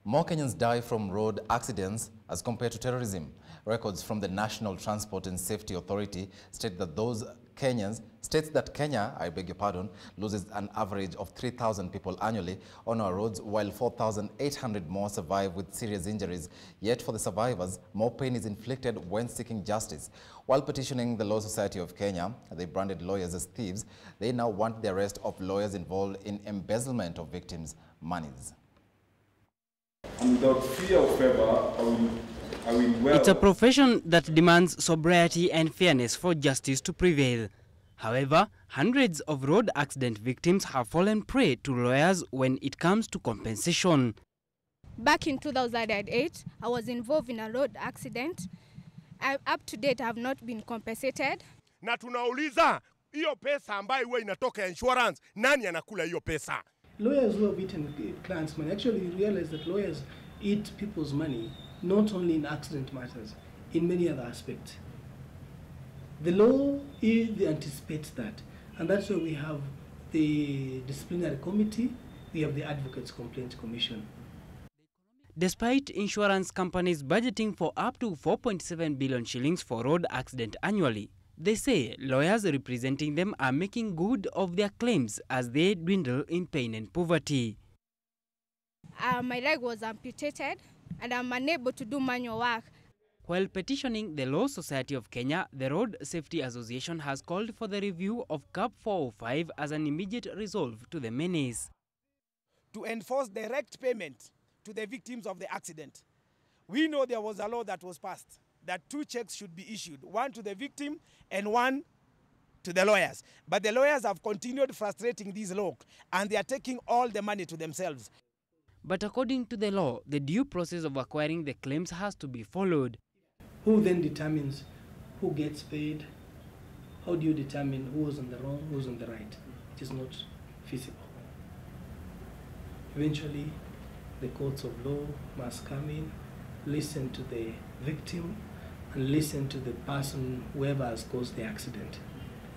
More Kenyans die from road accidents as compared to terrorism. Records from the National Transport and Safety Authority state that Kenya, loses an average of 3,000 people annually on our roads, while 4,800 more survive with serious injuries. Yet for the survivors, more pain is inflicted when seeking justice. While petitioning the Law Society of Kenya, they branded lawyers as thieves. They now want the arrest of lawyers involved in embezzlement of victims' monies. And without fear or favor, I will well. It's a profession that demands sobriety and fairness for justice to prevail. However, hundreds of road accident victims have fallen prey to lawyers when it comes to compensation. Back in 2008, I was involved in a road accident. Up to date, I have not been compensated. Na tunauliza, hiyo pesa ambayo huwa inatoka insurance, nani anakula hiyo pesa? Lawyers who have eaten clients' money, actually you realize that lawyers eat people's money, not only in accident matters, in many other aspects. The law anticipates that, and that's why we have the disciplinary committee, we have the Advocates Complaint Commission. Despite insurance companies budgeting for up to 4.7 billion shillings for road accident annually, they say lawyers representing them are making good of their claims as they dwindle in pain and poverty. My leg was amputated and I'm unable to do manual work. While petitioning the Law Society of Kenya, the Road Safety Association has called for the review of CAP 405 as an immediate resolve to the menace. To enforce direct payment to the victims of the accident. We know there was a law that was passed that 2 checks should be issued, one to the victim and one to the lawyers. But the lawyers have continued frustrating this law and they are taking all the money to themselves. But according to the law, the due process of acquiring the claims has to be followed. Who then determines who gets paid? How do you determine who was on the wrong, who was on the right? It is not feasible. Eventually, the courts of law must come in, listen to the victim, and listen to the person, whoever has caused the accident.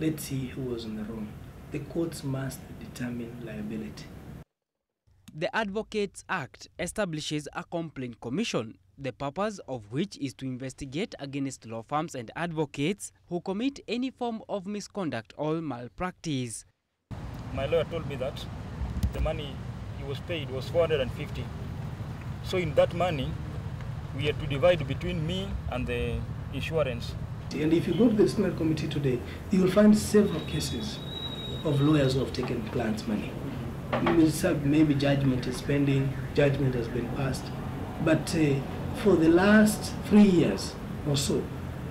Let's see who was on the wrong. The courts must determine liability. The Advocates Act establishes a complaint commission, the purpose of which is to investigate against law firms and advocates who commit any form of misconduct or malpractice. My lawyer told me that the money he was paid was 450. So in that money, we had to divide between me and the insurance. And if you go to the disciplinary committee today, you will find several cases of lawyers who have taken clients' money. Maybe judgment is pending, judgment has been passed, but for the last 3 years or so,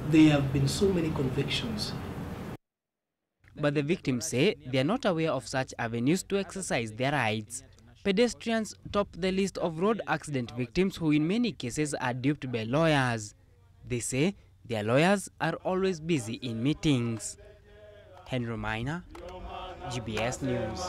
there have been so many convictions. But the victims say they are not aware of such avenues to exercise their rights. Pedestrians top the list of road accident victims who in many cases are duped by lawyers. They say their lawyers are always busy in meetings. Henry Minor, GBS News.